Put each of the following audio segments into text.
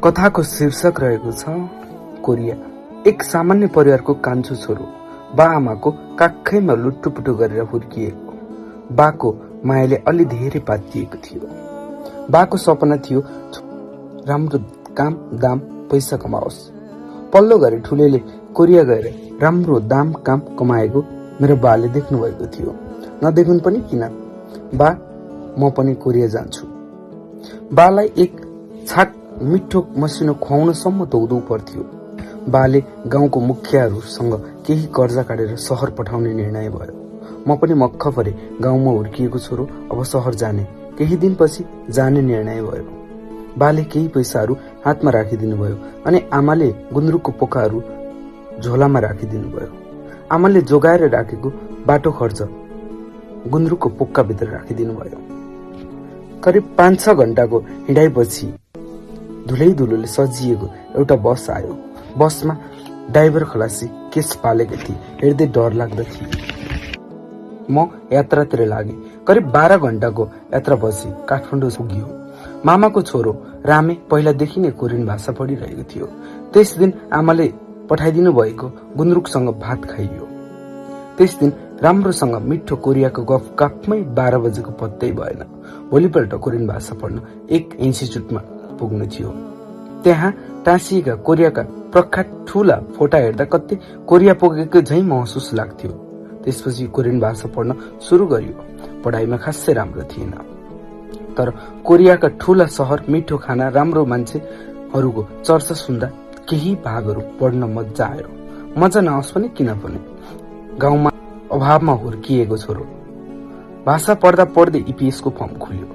कथाको शीर्षक रहेको छ कोरिया। एक सामान्य परिवारको कान्छो छोरो बा आमाको काखैमा लुटुपुटु गरेर हुर्किएको। बाको मायाले अलि धेरै पातिएको थियो। बाको सपना थियो राम्रो काम दाम पैसा कमाओस्। पल्लो घरे ठुलेले कोरिया गएर राम्रो दाम काम कमाएको मेरो बाले देख्नु भएको थियो। नदेख्नु पनि किन, बा म पनि कोरिया जान्छु। बालाई एक छाक मिठो मसिनो खुवाउनसम्म दौडौ पर्थ्यो। बाले गाउँको मुखियाहरूसँग केही कर्जा काटेर सहर पठाउने निर्णय भयो। म पनि मक्ख परे। गाउँमा हुर्किएको छोरो अब सहर जाने, केही दिनपछि जाने निर्णय भयो। बाले केही पैसाहरू हातमा राखिदिनु भयो अनि आमाले गुन्द्रुकको पोकाहरू झोलामा राखिदिनु भयो। आमाले जोगाएर राखेको बाटो खर्च गुन्द्रुकको पोक्काभित्र राखिदिनु भयो। करिब 5-6 घण्टाको हिँडाइपछि धुलैधुलोले सजिएको एउटा बस आयो। बसमा ड्राइभर खलासी केस पालेको थिए, हेर्दै डर लाग्दथ्यो। म यात्रातिर लागे। करिब 12 घण्टाको यात्रापछि काठमाडौँ पुग्यो। मामाको छोरो रामे पहिलादेखि नै कोरियन भाषा पढिरहेको थियो। त्यस दिन आमाले पठाइदिनु भएको गुन्द्रुकसँग भात खाइयो। त्यस दिन राम्रोसँग मिठो कोरियाको गफ काफमै 12 बजेको पत्तै भएन। भोलिपल्ट कोरियन भाषा पढ्न एक इन्स्टिच्युटमा पुग्नु थियो। त्यहाँ टाँसिएका कोरियाका प्रख्यात ठूला फोटा हेर्दा कति कोरिया पुगेको झैं महसुस लाग्थ्यो। त्यसपछि कोरियन भाषा पढ्न सुरु गरियो। पढाइमा खासै राम्रो थिएन, तर कोरियाका ठूला सहर, मिठो खाना, राम्रो मान्छेहरूको चर्चा सुन्दा केही भागहरू पढ्न मजा आयो। मजा नआओस् पनि किन पनि, गाउँमा अभावमा हुर्किएको छोरो। भाषा पढ्दा पढ्दै इपिएसको फर्म खुल्यो।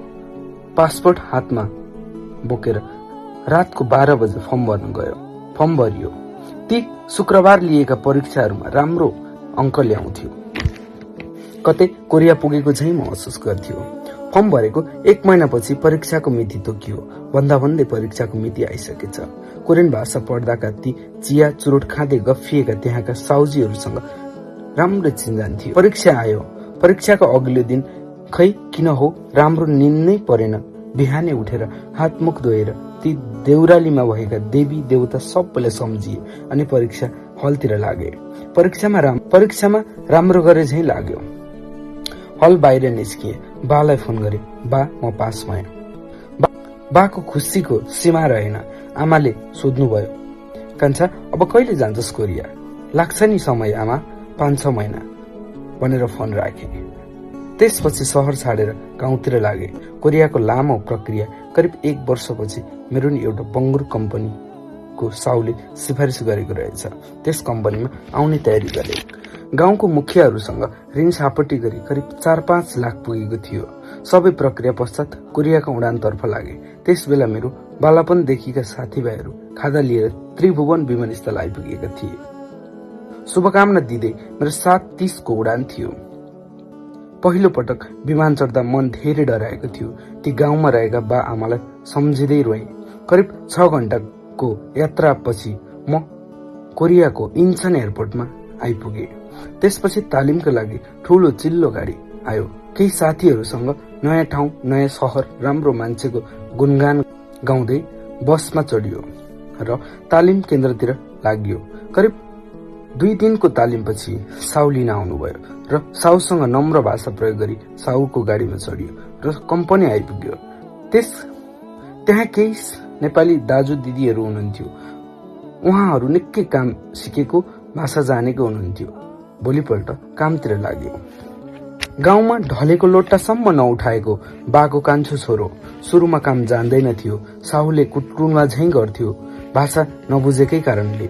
पासपोर्ट हातमा बोकेर रातको 12 बजे फर्म भर्न गयो। फर्म भरियो। ती शुक्रबार लिएका परीक्षाहरूमा राम्रो अङ्क ल्याउँथ्यो। कतै कोरिया पुगेको झैं महसुस गर्थ्यो। फर्म भरेको 1 महिनापछि परीक्षाको मिति तोकियो। भन्दा भन्दै परीक्षाको मिति आइसकेछ। कोरियन भाषा पढ्दाका ती चिया चुरोट खाँदै गफिएका त्यहाँका साउजीहरूसँग राम्रो चिन्जान थियो। परीक्षा आयो। परीक्षाको अघिल्लो दिन खै किन हो राम्रो निन्द नै परेन। बिहानै उठेर हातमुख धोएर ती देउरालीमा भएका देवी देवता सबैलाई सम्झिए अनि परीक्षा हलतिर लागे। परीक्षामा राम्रो गरे झैं लाग्यो। हल बाहिर निस्किए। बालाई फोन गरे। बा म पास भएँ। बाको खुसीको सीमा रहेन। आमाले सोध्नुभयो, कान्छा अब कहिले जान्छस् कोरिया? लाग्छ नि समय आमा, 5-6 महिना भनेर फोन राखे। त्यसपछि सहर छाडेर गाउँतिर लागे। कोरियाको लामो प्रक्रिया करिब 1 वर्षपछि मेरो नि एउटा बङ्गुर कम्पनीको साउले सिफारिस गरेको रहेछ। त्यस कम्पनीमा आउने तयारी गरे। गाउँको मुखियाहरूसँग ऋण सापटी गरी करिब 4-5 लाख पुगेको थियो। सबै प्रक्रिया पश्चात कोरियाको उडानतर्फ लागे। त्यस बेला मेरो बालापनदेखिका साथीभाइहरू खादा लिएर त्रिभुवन विमानस्थल आइपुगेका थिए। शुभकामना दिँदै मेरो 7:30 को उडान थियो। पहिलो पटक विमान चढ्दा मन धेरै डराएको थियो। ती गाउँमा रहेका बा आमालाई सम्झिँदै रोएँ। करिब 6 घण्टाको यात्रापछि म कोरियाको इन्चन एयरपोर्टमा आइपुगे। त्यसपछि तालिमका लागि ठूलो चिल्लो गाडी आयो। केही साथीहरूसँग नयाँ ठाउँ, नयाँ सहर, राम्रो मान्छेको गुणगान गाउँदै बसमा चढियो र तालिम केन्द्रतिर लाग्यो। करिब 2 दिनको तालिमपछि साउ लिन आउनुभयो र साउसँग नम्र भाषा प्रयोग गरी साउको गाडीमा चढियो र कम्पनी आइपुग्यो। त्यहाँ केही नेपाली दाजु दिदीहरू हुनुहुन्थ्यो। उहाँहरू निकै काम सिकेको, भाषा जानेको हुनुहुन्थ्यो। भोलिपल्ट कामतिर लाग्यो। गाउँमा ढलेको लोटासम्म नउठाएको बाको कान्छो छोरो सुरुमा काम जान्दैन थियो। साहुले कुटकुटमा झैं गर्थ्यो भाषा नबुझेकै कारणले।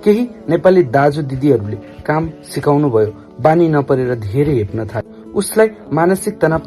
केही नेपाली दाजु दिदीहरूले काम सिकाउनु भयो। बानी नपरेर धेरै हेप्न थाल्यो। उसलाई मानसिक तनाव